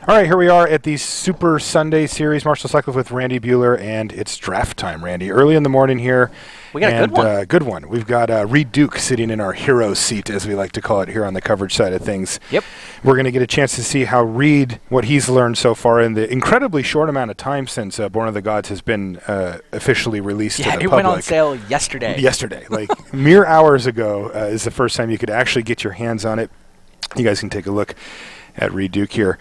All right, here we are at the Super Sunday Series, Marshall Cycles with Randy Buehler, and it's draft time, Randy. Early in the morning here. We got a good one. Good one. We've got Reid Duke sitting in our hero seat, as we like to call it here on the coverage side of things. Yep. We're going to get a chance to see how Reid, what he's learned so far in the incredibly short amount of time since Born of the Gods has been officially released to the public. Yeah, it went on sale yesterday. Yesterday. Like mere hours ago is the first time you could actually get your hands on it. You guys can take a look at Reid Duke here.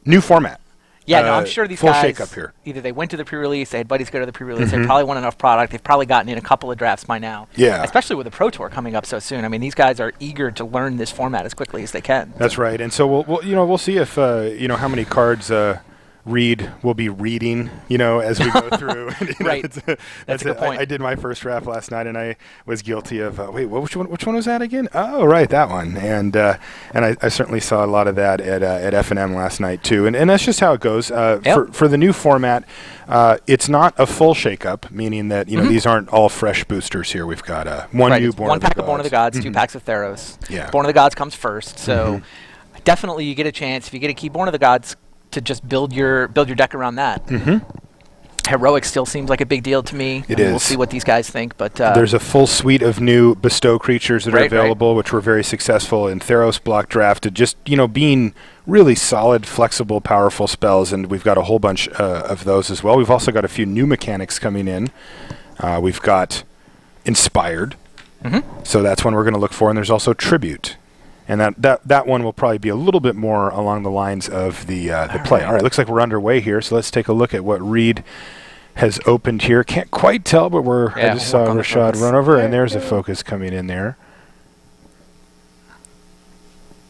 New format. Yeah, no, I'm sure these full guys, shakeup here. Either they went to the pre-release, they had buddies go to the pre-release, they probably want enough product, they've probably gotten in a couple of drafts by now. Yeah. Especially with the Pro Tour coming up so soon. I mean, these guys are eager to learn this format as quickly as they can. That's right. And so we'll see if how many cards Reid will be reading, as we go through. Right. That's a good point. I did my first draft last night, and I was guilty of which one was that again? Oh, right, that one. And I certainly saw a lot of that at F&M last night too. And that's just how it goes. For the new format, it's not a full shakeup, meaning that these aren't all fresh boosters here. We've got one new Born of the Gods. One pack of Born of the Gods, 2 packs of Theros. Yeah. Born of the Gods comes first, so definitely you get a chance if you get a key Born of the Gods to just build your deck around that. Heroic still seems like a big deal to me. It is. We'll see what these guys think, but there's a full suite of new bestow creatures that are available, which were very successful in Theros block draft. Just being really solid, flexible, powerful spells, and we've got a whole bunch of those as well. We've also got a few new mechanics coming in. We've got Inspired, so that's one we're going to look for, and there's also Tribute. And that one will probably be a little bit more along the lines of the play. All right, looks like we're underway here, so let's take a look at what Reid has opened here. Can't quite tell, but I just saw Rashad run over, and there's a focus coming in there.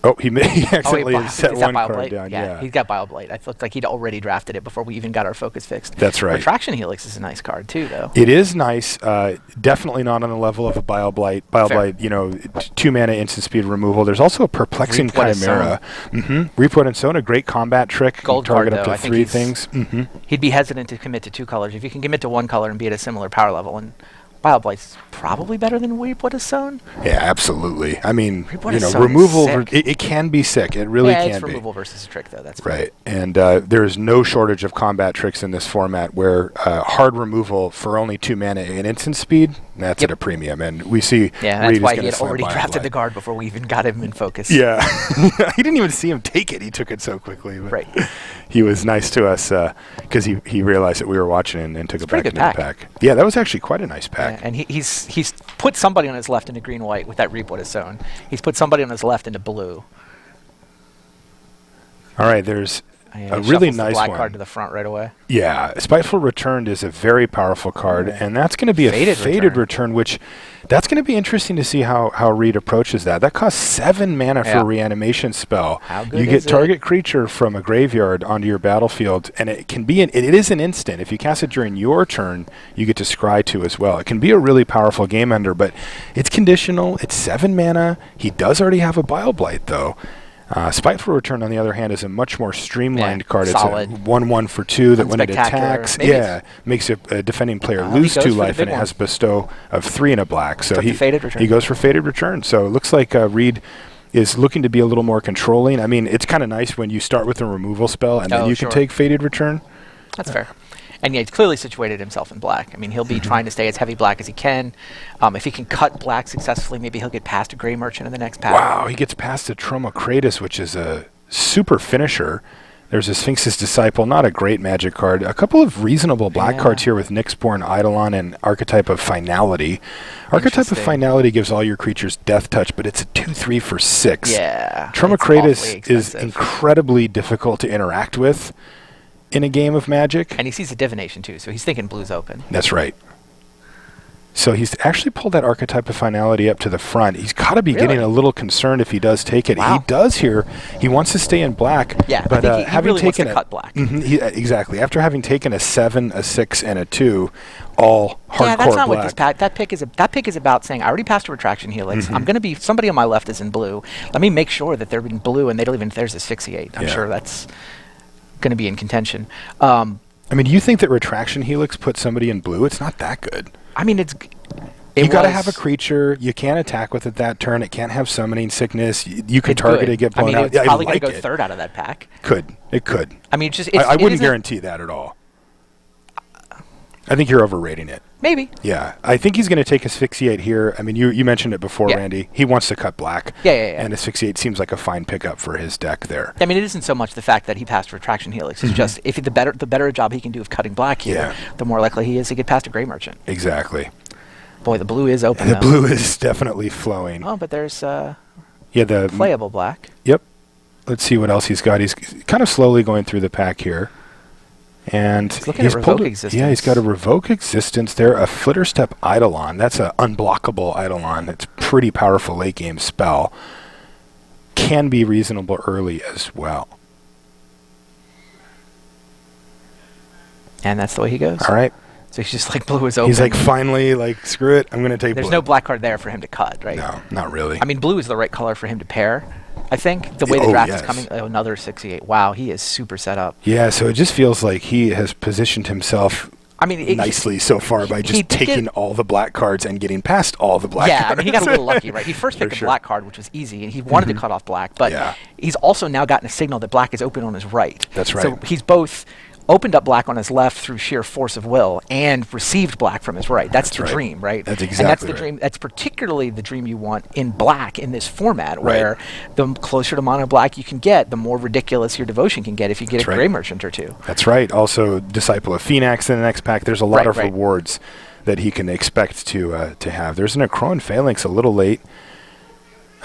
Oh, he accidentally set one card down. Yeah, he's got Bioblade. It looked like he'd already drafted it before we even got our focus fixed. That's right. Retraction Helix is a nice card too, though. It is nice. Definitely not on the level of a Bioblade. Bioblade, 2 mana instant speed removal. There's also a Perplexing Chimera. Reap and Sown, a great combat trick. Gold target card, up to 3 things. He'd be hesitant to commit to 2 colors. If you can commit to 1 color and be at a similar power level, and Bioblade's probably better than Reap Sown. Yeah, absolutely. I mean, removal, it can be sick. It really can be. Yeah, it's removal versus a trick, though. That's right. And there is no shortage of combat tricks in this format where hard remuval for only 2 mana and instant speed, that's at a premium. And we see that's why he had already drafted the card before we even got him in focus. Yeah. He didn't even see him take it. He took it so quickly. But he was nice to us because he realized that we were watching and took it back into the pack. Yeah, that was actually quite a nice pack. And he's put somebody on his left into green-white with that Reap Sown. He's put somebody on his left into blue. All right, there's a really nice black one. Card to the front right away. Yeah, Spiteful Returned is a very powerful card, and that's going to be a faded return, which that's going to be interesting to see how Reid approaches that. That costs 7 mana for a reanimation spell. How good you get is target creature from a graveyard onto your battlefield, and it can be it is an instant. If you cast it during your turn, you get to scry 2 as well. It can be a really powerful game ender, but it's conditional. It's 7 mana. He does already have a Bioblight, though. Spiteful Return, on the other hand, is a much more streamlined card. Solid. It's a 1/1 for 2 that when it attacks, makes a defending player lose 2 life, and it has bestow of 3 and a black. So he goes for Faded Return. So it looks like Reid is looking to be a little more controlling. I mean, it's kind of nice when you start with a removal spell and then you can take Faded Return. That's fair. And he's clearly situated himself in black. I mean, he'll be trying to stay as heavy black as he can. If he can cut black successfully, maybe he'll get past a Gray Merchant in the next pack. Wow, he gets past a Tromokratus, which is a super finisher. There's a Sphinx's Disciple, not a great magic card. A couple of reasonable black cards here with Nyxborn, Eidolon, and Archetype of Finality. Archetype of Finality gives all your creatures Death Touch, but it's a 2/3 for 6. Yeah. Tromokratus is incredibly difficult to interact with in a game of Magic. And he sees a Divination too, so he's thinking blue's open. That's right. So he's actually pulled that Archetype of Finality up to the front. He's got to be getting a little concerned if he does take it. He does here. He wants to stay in black. Yeah, but I think he really wants to cut black. Exactly. After having taken a 7, a 6, and a 2, all hardcore black. Yeah, that's not what this pack. That pick is about saying, I already passed a Retraction Helix. I'm going to be, somebody on my left is in blue. Let me make sure that they're in blue and they don't even, there's asphyxiate. I'm sure that's going to be in contention. I mean, do you think that Retraction Helix put somebody in blue? It's not that good. I mean, You got to have a creature. You can't attack with it that turn. It can't have summoning sickness. You can target it, get blown out. It's probably going to go third out of that pack. It could. I mean, I wouldn't guarantee that at all. I think you're overrating it. Maybe. Yeah. I think he's going to take Asphyxiate here. I mean, you mentioned it before, Randy. He wants to cut black. Yeah. And Asphyxiate seems like a fine pickup for his deck there. I mean, it isn't so much the fact that he passed Retraction Helix. It's just if the better job he can do of cutting black here, the more likely he is to get past a Gray Merchant. Exactly. Boy, the blue is open. And the blue is definitely flowing. Oh, but there's the playable black. Yep. Let's see what else he's got. He's kind of slowly going through the pack here. And he's pulled Existence. Yeah, he's got a Revoke Existence there, a Flitterstep Eidolon. That's an unblockable Eidolon. It's a pretty powerful late game spell. Can be reasonable early as well. And that's the way he goes. All right. So he's just like, blue is open. He's like, finally, like, screw it, I'm going to take blue. There's no black card there for him to cut, right? No, not really. I mean, blue is the right color for him to pair. I think the way the draft is coming, another 68. Wow, he is super set up. Yeah, so it just feels like he has positioned himself nicely so far by just taking all the black cards and getting past all the black cards. Yeah, I mean, he got a little lucky, right? He first picked a black card, which was easy, and he wanted to cut off black, but he's also now gotten a signal that black is open on his right. That's right. So he's both opened up black on his left through sheer force of will and received black from his right. That's the dream, right? That's exactly And that's the dream. That's particularly the dream you want in black in this format, where the closer to mono black you can get, the more ridiculous your devotion can get if you get a Gray Merchant or two. That's right. Also, Disciple of Phoenix in the next pack. There's a lot of rewards that he can expect to have. There's an Acroan Phalanx a little late.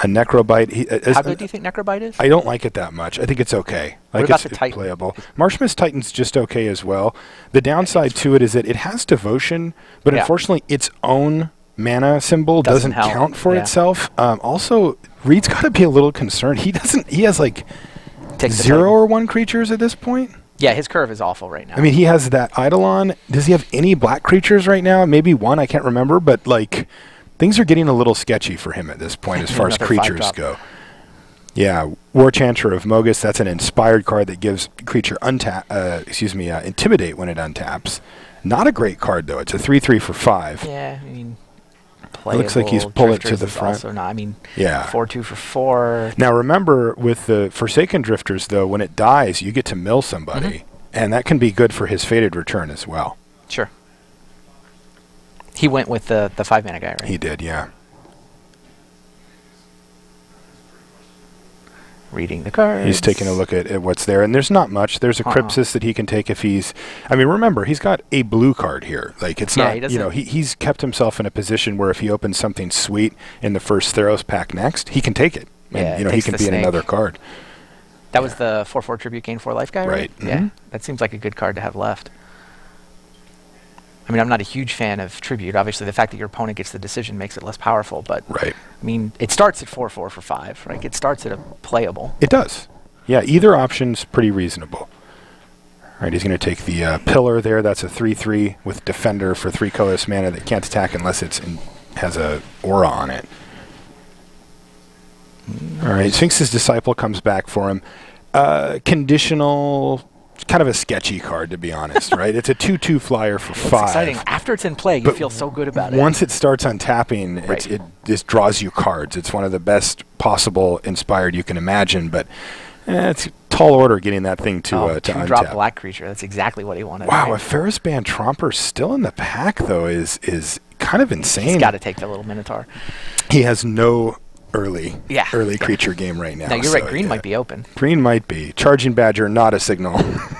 A Necrobite. How good do you think Necrobite is? I don't like it that much. I think it's okay. What about the Titan? Playable. Marshmist Titan's just okay as well. The downside to it is that it has devotion, but unfortunately its own mana symbol doesn't count for itself. Also, Reid's got to be a little concerned. He has like 0 or 1 creatures at this point. Yeah, his curve is awful right now. I mean, he has that Eidolon. Does he have any black creatures right now? Maybe 1, I can't remember, but like things are getting a little sketchy for him at this point as far as creatures go. Yeah, War Chanter of Mogus, that's an inspired card that gives creature Intimidate when it untaps. Not a great card, though. It's a 3/3 for 5. Yeah, I mean, it looks like he's pulled it to the front. Also not, I mean, 4/2 for 4. Now, remember, with the Forsaken Drifters, though, when it dies, you get to mill somebody, and that can be good for his Fated Return as well. Sure. He went with the 5-mana guy, right? He did, yeah. Reading the cards. He's taking a look at what's there, and there's not much. There's a Crypsis that he can take if he's... I mean, remember, he's got a blue card here. Like, it's not... he's kept himself in a position where if he opens something sweet in the first Theros pack next, he can take it. And, he can be in another card. That was the 4/4 Tribute Gain 4 life guy, right? Yeah, that seems like a good card to have left. I mean, I'm not a huge fan of Tribute. Obviously, the fact that your opponent gets the decision makes it less powerful. But, I mean, it starts at 4/4 for 5. Right? It starts at a playable. It does. Yeah, either option's pretty reasonable. All right, he's going to take the Pillar there. That's a 3/3 with Defender for 3 colorless mana that can't attack unless it has a aura on it. All right, Sphinx's Disciple comes back for him. Conditional... kind of a sketchy card, to be honest, right? It's a 2/2 flyer for 5. It's exciting. After it's in play, you feel so good about it. Once it starts untapping, it just draws you cards. It's one of the best possible inspired you can imagine, but it's a tall order getting that thing to untap. 2-drop black creature. That's exactly what he wanted. Wow, a Ferris Band Tromper still in the pack, though, is kind of insane. He's got to take the little Minotaur. He has no... early creature game right now. No, you're right. Green might be open. Green might be. Charging Badger, not a signal.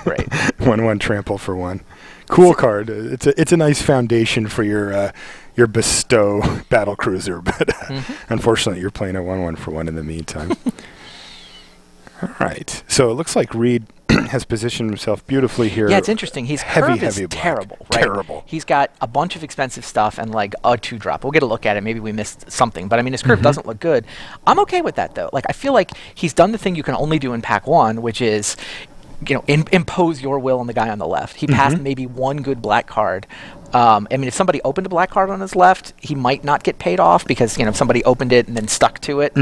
Right. 1/1 trample for 1. Cool card. It's a nice foundation for your Bestow battle cruiser, but unfortunately you're playing a 1/1 for 1 in the meantime. All right. So it looks like Reid has positioned himself beautifully here. Yeah, it's interesting. His curve is terrible, right? Terrible. He's got a bunch of expensive stuff and like a 2-drop. We'll get a look at it. Maybe we missed something, but I mean, his curve doesn't look good. I'm okay with that though. Like, I feel like he's done the thing you can only do in pack 1, which is, impose your will on the guy on the left. He passed maybe 1 good black card. I mean, if somebody opened a black card on his left, he might not get paid off because, if somebody opened it and then stuck to it.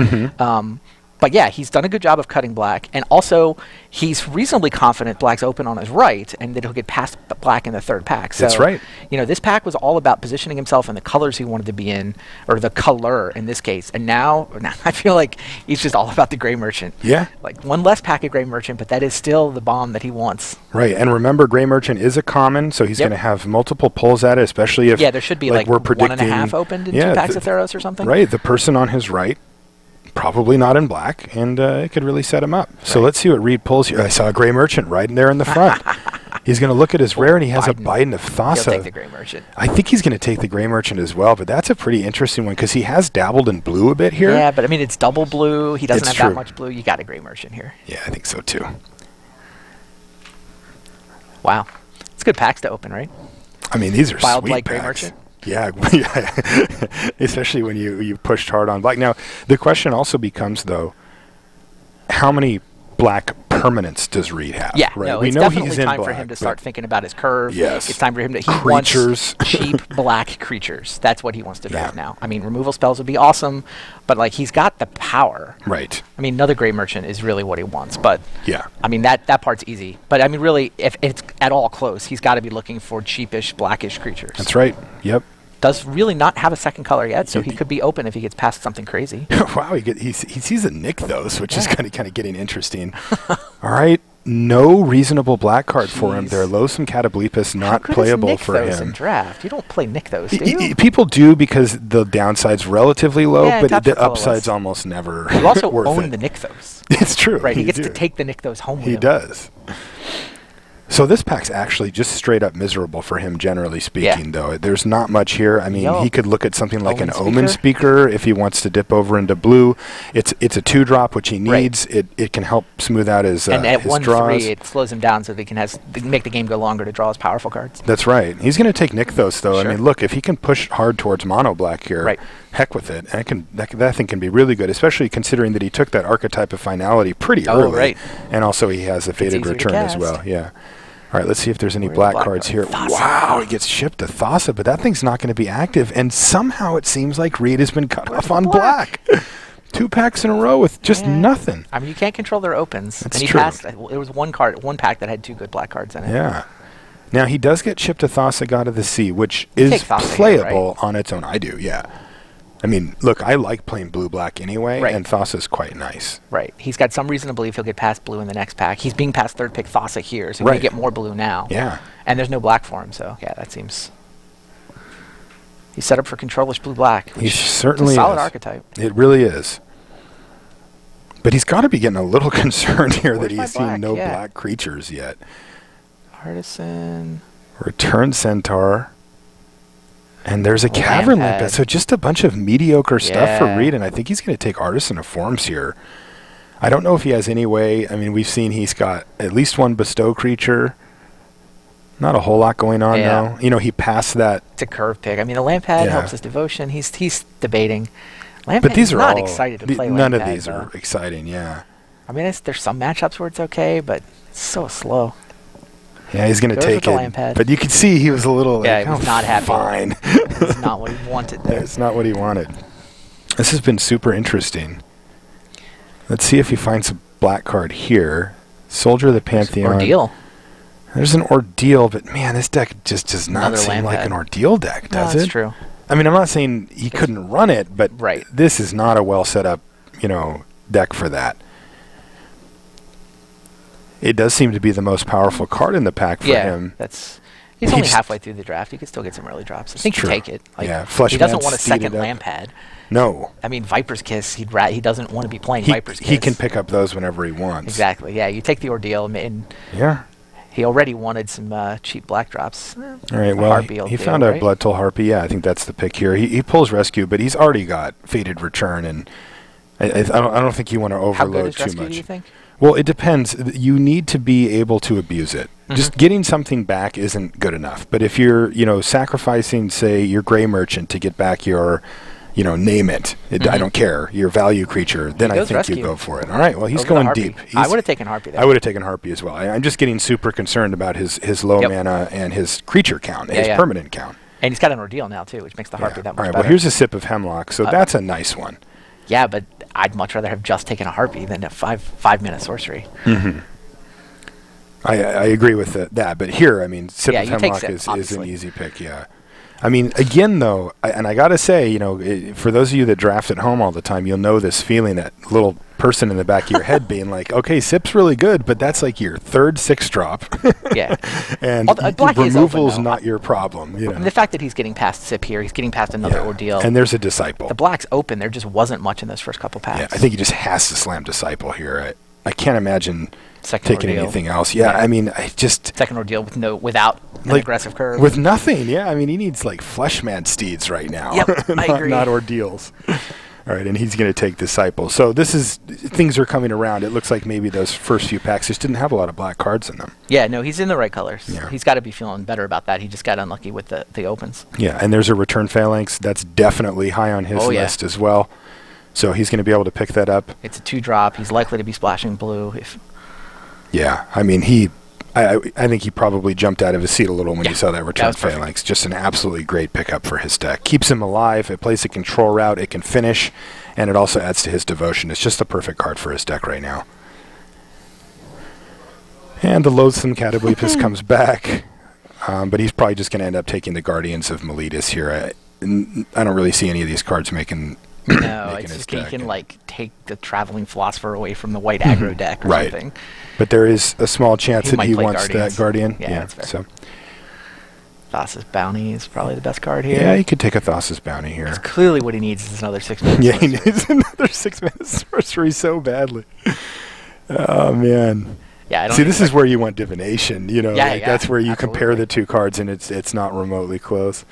But yeah, he's done a good job of cutting black, and also he's reasonably confident black's open on his right, and that he'll get past black in the third pack. So, that's right. You know, this pack was all about positioning himself in the colors he wanted to be in, or the color in this case. And now I feel like he's just all about the Gray Merchant. Yeah. Like one less pack of Gray Merchant, but that is still the bomb that he wants. Right, and remember, Gray Merchant is a common, so he's going to have multiple pulls at it, especially if there should be like we're predicting 1.5 opened in 2 packs of Theros or something. Right, the person on his right, probably not in black, and it could really set him up. Right. So let's see what Reid pulls here. I saw a Gray Merchant right in there in the front. He's going to look at his rare, and he has a Biden of Thassa. He'll take the Gray Merchant. I think he's going to take the Gray Merchant as well, but that's a pretty interesting one because he has dabbled in blue a bit here. Yeah, but I mean, it's double blue. He doesn't have that much blue. You got a Gray Merchant here. Yeah, I think so too. Wow. It's good packs to open, right? I mean, these are Wild sweet like packs. Gray Merchant? Yeah, especially when you pushed hard on black. Now, the question also becomes, though, how many black permanents does Reid have? Yeah, right? no, We it's know definitely he's in time black, for him to start thinking about his curve. Yes. It's time for him to... He Creatures. wants cheap black creatures. That's what he wants to draft now. I mean, removal spells would be awesome, but like he's got the power. Right. I mean, another Gray Merchant is really what he wants, but... Yeah. I mean, that part's easy. But I mean, really, if it's at all close, he's got to be looking for cheapish, blackish creatures. That's right. Yep. Does really not have a second color yet, so he could be open if he gets past something crazy. Wow, he sees a Nykthos, which is kind of getting interesting. All right, no reasonable black card for him there. Loathsome Catoblepus not playable for him. In draft, you don't play Nykthos, do you? People do because the downside's relatively low, Yeah, but the colorless. upside's almost never You also worth own it. the Nykthos. It's true. Right, he you gets do. to take the Nykthos home with He him. does. So this pack's actually just straight up miserable for him, generally speaking, though. There's not much here. I mean, he could look at something like an Omen Speaker if he wants to dip over into blue. It's a 2-drop, which he needs. Right. It can help smooth out his and at his 1/3, draws. it slows him down so that he can make the game go longer to draw his powerful cards. That's right. He's going to take Nykthos, though. Sure. I mean, look, if he can push hard towards mono black here, heck with it. And that thing can be really good, especially considering that he took that archetype of finality pretty early. Right. And also he has a Faded Return as well. Yeah. All right, let's see if there's any black cards here. Thassa. Wow, he gets shipped to Thassa, but that thing's not going to be active. And somehow it seems like Reid has been cut off on black. 2 packs in a row with just nothing. I mean, you can't control their opens. That's and he true. passed. There was one pack that had 2 good black cards in it. Yeah. Now, he does get shipped to Thassa, God of the Sea, which is playable on its own. I do, yeah. I mean, look, I like playing blue-black anyway, and Thassa's quite nice. Right. He's got some reason to believe he'll get past blue in the next pack. He's being past 3rd pick Thassa here, so he can get more blue now. Yeah. And there's no black for him, so yeah, that seems... He's set up for controllish blue-black. He certainly is. A solid archetype. It really is. But he's got to be getting a little concerned here that he's seen no black creatures yet. Artisan. Return Centaur. And there's a Cavern Limpet, so just a bunch of mediocre stuff for Reid, and I think he's going to take Artisan of Forms here. I don't know if he has any way. I mean, we've seen he's got at least 1 bestow creature. Not a whole lot going on though. You know, he passed that. It's a curve pick. I mean, the Lampad helps his devotion. He's debating. Lampad, but these are not all excited to play none Lampad, of these are exciting, yeah. I mean, there's some matchups where it's okay, but it's so slow. Yeah, he's going to take it. Lampad. But you could see he was a little like, he was not happy. Fine. It's not what he wanted there. It's not what he wanted. This has been super interesting. Let's see if he finds a black card here. Soldier of the Pantheon. Ordeal. There's an Ordeal, but man, this deck just does not seem like an Ordeal deck, does it? That's true. I mean, I'm not saying he couldn't run it, but this is not a well set up, deck for that. It does seem to be the most powerful card in the pack for him. He's only halfway through the draft. He could still get some early drops. I think you take it. Like, he doesn't want a second Lampad. No. I mean, Viper's Kiss, he doesn't want to be playing Viper's Kiss. He can pick up those whenever he wants. Exactly. Yeah, you take the Ordeal, and he already wanted some cheap black drops. All right, well, he found a Blood Toll Harpy. Yeah, I think that's the pick here. He pulls Rescue, but he's already got Faded Return, and I don't think you want to overload too much. Do you think? Well, it depends. You need to be able to abuse it. Just getting something back isn't good enough. But if you're, sacrificing, say, your Gray Merchant to get back your, name it. I don't care, your value creature, then I think you go for it. All right, well, he's going deep. I would have taken Harpy there. I would have taken Harpy as well. I'm just getting super concerned about his low mana and his creature count, his permanent count. And he's got an Ordeal now, too, which makes the Harpy that much better. Well, here's a sip of Hemlock, so that's a nice one. Yeah, but I'd much rather have just taken a Harpy than a 5-minute sorcery. Mm-hmm. I agree with that, but here, I mean, Sip of you take Hemlock Sip, is an obviously. easy pick, yeah. I mean, again, though, and I got to say, you know, for those of you that draft at home all the time, you'll know this feeling, that little person in the back of your head being like, okay, Sip's really good, but that's like your third 6-drop. Yeah. And Black is removal's open, though. not your problem. You know? And the fact that he's getting past Sip here, he's getting past another Ordeal. And there's a Disciple. The Black's open. There just wasn't much in those first couple packs. Yeah, I think he just has to slam Disciple here. I can't imagine Second taking Ordeal. anything else. Yeah, I mean, I just... Second Ordeal without an aggressive curve. With nothing, yeah. I mean, he needs like Fleshman steeds right now. Yep, I agree. Not Ordeals. All right, and he's going to take Disciple. So things are coming around. It looks like maybe those first few packs just didn't have a lot of black cards in them. Yeah, no, he's in the right colors. Yeah. He's got to be feeling better about that. He just got unlucky with the opens. Yeah, and there's a Return Phalanx. That's definitely high on his list as well. So he's going to be able to pick that up. It's a 2-drop. He's likely to be splashing blue. Yeah, I mean, I think he probably jumped out of his seat a little when he saw that Return Phalanx. Just an absolutely great pickup for his deck. Keeps him alive. It plays a control route. It can finish, and it also adds to his devotion. It's just the perfect card for his deck right now. And the Loathsome Catoblepus comes back, but he's probably just going to end up taking the Guardians of Meletus here. I don't really see any of these cards making... No, it's just he can like take the Traveling Philosopher away from the white aggro deck or something. But there is a small chance that he wants Guardians. that Guardian. Yeah, that's fair. So Thassa's Bounty is probably the best card here. Yeah, he could take a Thassa's Bounty here. It's clearly what he needs is another 6-minute Yeah, he needs another 6-minute sorcery so badly. Oh, man. Yeah, I don't see, this is where you want divination. You know, that's where you compare the two cards, and it's not remotely close.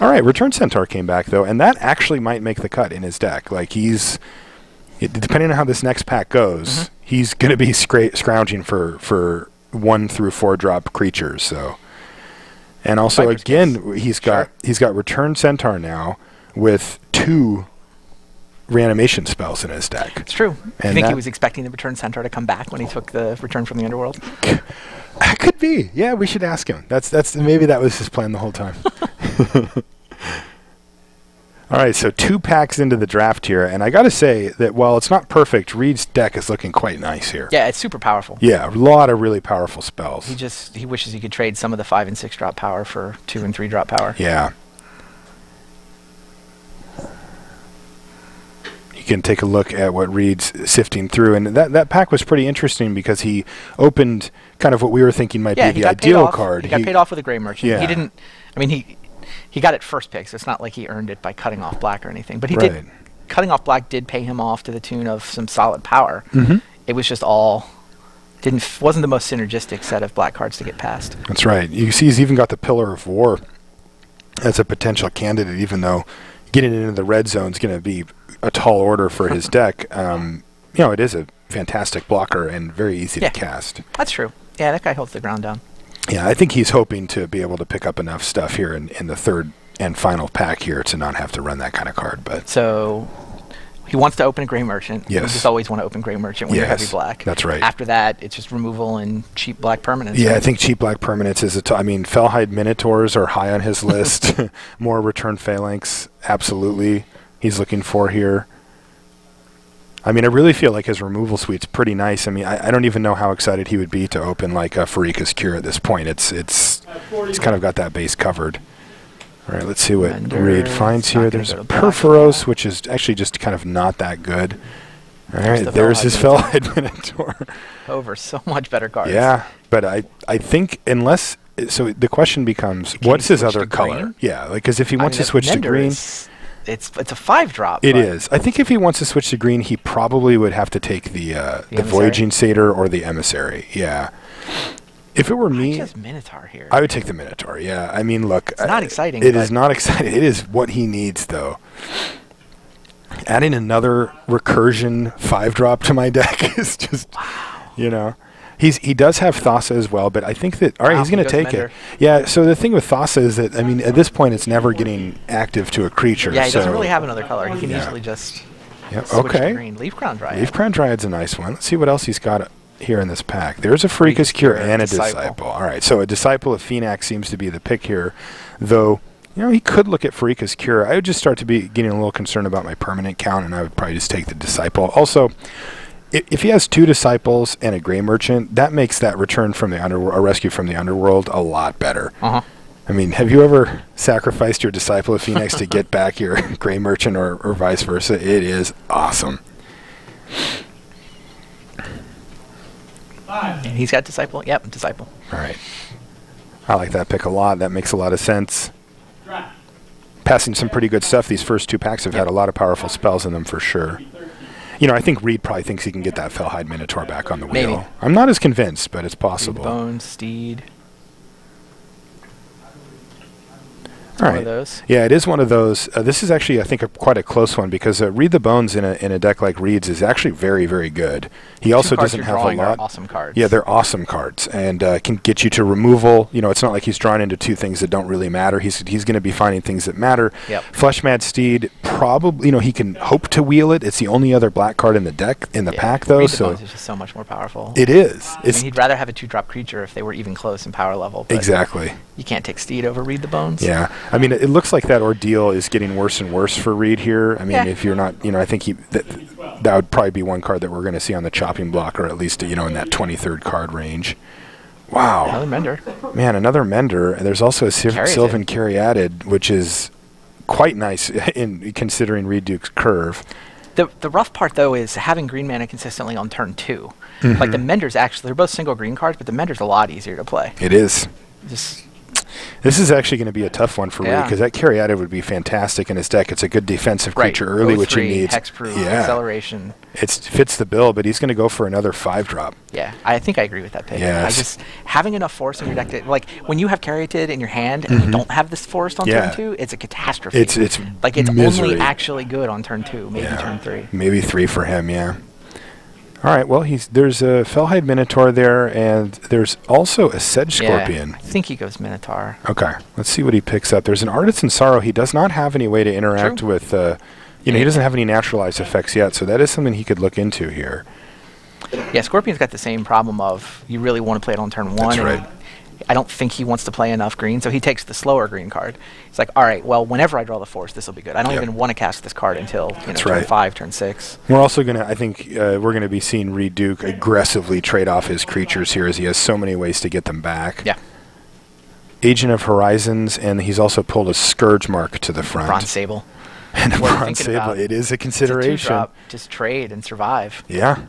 All right, Return Centaur came back though, and that actually might make the cut in his deck. Like depending on how this next pack goes, he's going to be scrounging for 1 through 4 drop creatures. So, and also again, he's got Return Centaur now with 2 reanimation spells in his deck. It's true. And I think he was expecting the Return Centaur to come back when he took the Return from the Underworld. Could be. Yeah, we should ask him. That's maybe that was his plan the whole time. All right, so 2 packs into the draft here, and I got to say that while it's not perfect, Reid's deck is looking quite nice here. Yeah, it's super powerful. Yeah, a lot of really powerful spells. He wishes he could trade some of the 5 and 6 drop power for 2 and 3 drop power. Yeah. You can take a look at what Reid's sifting through, and that pack was pretty interesting because he opened kind of what we were thinking might be the ideal card. He got paid off with a Gray Merchant. Yeah. He didn't. I mean, he got it first pick, so it's not like he earned it by cutting off black or anything. But he did. Cutting off black did pay him off to the tune of some solid power. It was just wasn't the most synergistic set of black cards to get past. That's right. You see, he's even got the Pillar of War as a potential candidate, even though getting into the red zone is going to be a tall order for his deck. You know, it is a fantastic blocker and very easy to cast. That's true. Yeah, that guy holds the ground down. Yeah, I think he's hoping to be able to pick up enough stuff here in the third and final pack here to not have to run that kind of card. But so he wants to open a Gray Merchant. Yes. You just always want to open Gray Merchant when you're heavy black. That's right. After that, it's just removal and cheap black permanents. Yeah, I think cheap black permanents is I mean, Fellhide Minotaurs are high on his list. More Return Phalanx, absolutely, he's looking for here. I mean, I really feel like his removal suite's pretty nice. I mean, I don't even know how excited he would be to open like a Farika's Cure at this point. He's kind of got that base covered. All right, let's see what Reid finds here. There's a Perforos, which is actually just kind of not that good. All right, there's his Fellhide Minotaur. Over so much better cards. Yeah, but I think unless... So the question becomes, what's his other color? Yeah, like, because if he wants to switch to green... It's a 5-drop. It is. I think if he wants to switch to green, he probably would have to take the Voyaging Satyr or the Emissary. Yeah. If it were me, just Minotaur here. I would take the Minotaur. Yeah. I mean, look, it's not exciting. It is not exciting. It is what he needs, though. Adding another recursion 5-drop to my deck is just, you know. He does have Thassa as well, but I think that, all right, he's going to take it. Yeah, so the thing with Thassa is that, I mean, at this point, it's never getting active to a creature. Yeah, he doesn't really have another color. He can easily just switch to green. Leaf Crown Dryad. Leaf Crown Dryad's a nice one. Let's see what else he's got here in this pack. There's a Farika's Cure and a Disciple. All right, so a Disciple of Phenax seems to be the pick here, though You know, he could look at Farika's Cure. I would just start to be getting a little concerned about my permanent count, and I would probably just take the Disciple. Also, if he has 2 Disciples and a Gray Merchant, that makes that return from the underworld, a rescue from the underworld, a lot better. I mean, have you ever sacrificed your Disciple of Phoenix to get back your Gray Merchant or vice versa? It is awesome. And he's got Disciple. Yep, Disciple. All right. I like that pick a lot. That makes a lot of sense. Passing some pretty good stuff. These first 2 packs have had a lot of powerful spells in them for sure. You know, I think Reid probably thinks he can get that Fellhide Minotaur back on the wheel. Maybe. I'm not as convinced, but it's possible. Bones, Steed. All right. One of those. Yeah, it is one of those. This is actually, I think, quite a close one because Reid the Bones in a deck like Reid's is actually very, very good. He also doesn't have a lot. Awesome cards. Yeah, they're awesome cards and can get you to removal. You know, it's not like he's drawn into 2 things that don't really matter. He's going to be finding things that matter. Yep. Fleshmad Steed, probably, you know, he can hope to wheel it. It's the only other black card in the deck, in the pack, though. Reid the so Bones is just so much more powerful. It is. I mean, he'd rather have a 2-drop creature if they were even close in power level. But exactly. You can't take Steed over Reid the Bones. Yeah. I mean, it looks like that ordeal is getting worse and worse for Reid here. I mean, if you're not, you know, I think that would probably be one card that we're going to see on the chopping block, or at least, you know, in that 23rd card range. Wow. Another Mender. Man, another Mender. And there's also a Sylvan Caryatid, which is quite nice in considering Reid Duke's curve. The rough part, though, is having green mana consistently on turn 2. Like, the Mender's actually, they're both single green cards, but the Mender's a lot easier to play. It is. This is actually going to be a tough one for Reid because that Caryatid would be fantastic in his deck. It's a good defensive creature early, which he needs. Hexproof, acceleration. It fits the bill, but he's going to go for another 5-drop. Yeah, I think I agree with that pick. Yes. I just having enough force in your deck to, like, when you have Caryatid in your hand and you don't have this force on turn 2, it's a catastrophe. It's like it's misery. only actually good on turn 2, maybe turn 3. Maybe 3 for him. Yeah. All right, well, there's a Fellhide Minotaur there, and there's also a Sedge Scorpion. I think he goes Minotaur. Okay, let's see what he picks up. There's an Artisan Sorrow. He does not have any way to interact with, you know, he doesn't have any naturalized effects yet, so that is something he could look into here. Yeah, Scorpion's got the same problem of you really want to play it on turn 1. That's right. I don't think he wants to play enough green, so he takes the slower green card. He's like, all right, well, whenever I draw the force, this will be good. I don't even want to cast this card until turn 5, turn 6. We're also going to, I think, we're going to be seeing Reid Duke aggressively trade off his creatures here as he has so many ways to get them back. Yeah. Agent of Horizons, and he's also pulled a Scourge Mark to the front. Bronze Sable. And a Bronze Sable, it is a consideration. It's a 2-drop, just trade and survive. Yeah.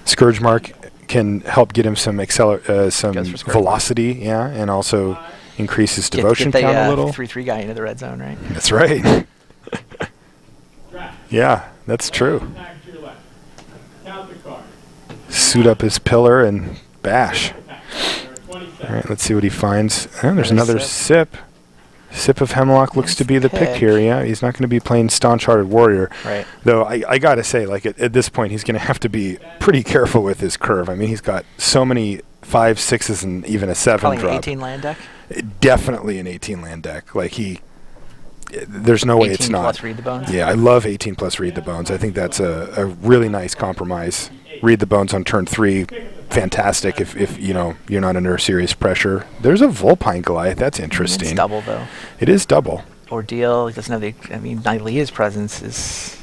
Scourge Mark can help get him some velocity, and also increase his devotion count a little. 3/3 guy into the red zone, right? That's right. Yeah, that's true. Suit up his pillar and bash. All right, let's see what he finds. Oh, there's another sip. Sip of Hemlock looks to be the pick here. Yeah, he's not going to be playing Staunch-Hearted Warrior. Right. Though I got to say, like at this point, he's going to have to be pretty careful with his curve. I mean, he's got so many 5, 6s, and even a 7-drop. Probably an 18-land deck? Definitely an 18-land deck. Like there's no way it's not. 18 plus Reid the Bones? Yeah, I love 18 plus Reid the Bones. I think that's a really nice compromise. Reid the Bones on turn 3. Fantastic if you know you're not under serious pressure. There's a Vulpine Goliath. That's interesting. It's double though. It is double. Ordeal. He doesn't have the. I mean, Nylea's presence is.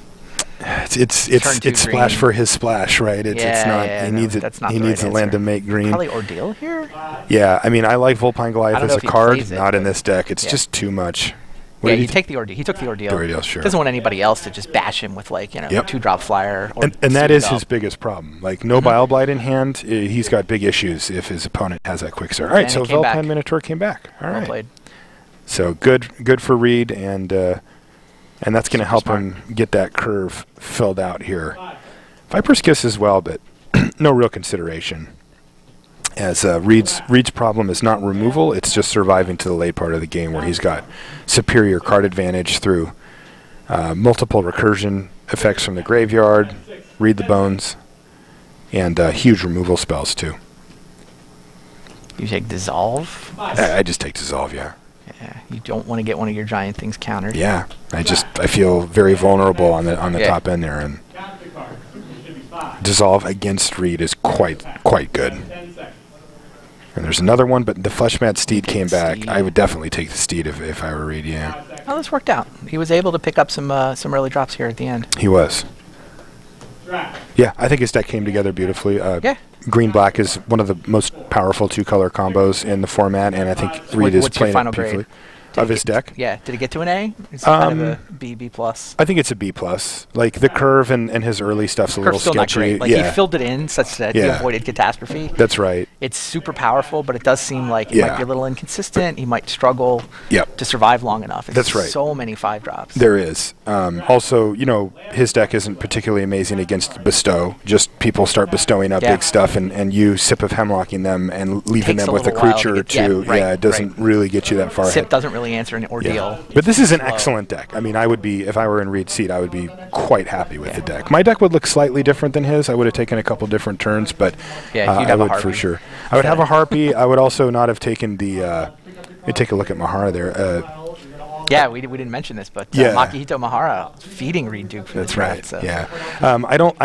It's splash for his splash, right? It's not. He needs it. He needs the land to make green. Probably Ordeal here. Yeah, I mean, I like Vulpine Goliath as a card, not in this deck. It's just too much. Yeah, you take the Ordeal. He took the Ordeal. Sure. Doesn't want anybody else to just bash him with 2-drop flyer. Or and that is his biggest problem. Like no Bile Blight in hand, he's got big issues if his opponent has that quick start. All right, so Vulpine Minotaur came back. All right. Well played. So good for Reid, and that's going to help him get that curve filled out here. Viper's Kiss as well, but no real consideration. As Reid's problem is not removal, it's just surviving to the late part of the game where he's got superior card advantage through multiple recursion effects from the graveyard, Reid the Bones, and huge removal spells too. You take Dissolve? I just take Dissolve, yeah. Yeah, you don't want to get one of your giant things countered. Yeah, I feel very vulnerable on the top end there, and Dissolve against Reid is quite good. And there's another one, but the Fleshmat Steed came back. Steed. I would definitely take the Steed if I were Reid, yeah. Well, this worked out. He was able to pick up some early drops here at the end. He was. Yeah, I think his deck came together beautifully. Yeah. Green-black is one of the most powerful two-color combos in the format, and I think Reid is What's your playing final it beautifully. grade? Of his deck? Yeah. Did it get to an A? It's kind of a B, B+. I think it's a B+. Like, the curve and his early stuff's a little Curve's still not sketchy. great. Like, he filled it in such that he avoided catastrophe. That's right. It's super powerful, but it does seem like it might be a little inconsistent. He might struggle to survive long enough. It's That's right. So many 5-drops. There is. Also, you know, his deck isn't particularly amazing against bestow. Just people start bestowing up big stuff, and you sip of hemlocking them and leaving them with a creature or two. It doesn't really get you that far Sip ahead. doesn't really answer an ordeal. But this is an excellent deck. I mean, I would be, if I were in Reid's seat, I would be quite happy with the deck. My deck would look slightly different than his. I would have taken a couple different turns, but I would for sure. I would have a Harpy. I would also not have taken the. Take a look at Mahara there. Yeah, we didn't mention this, but Makihito Mahara feeding Reid Duke for That's the right. So. Yeah. I don't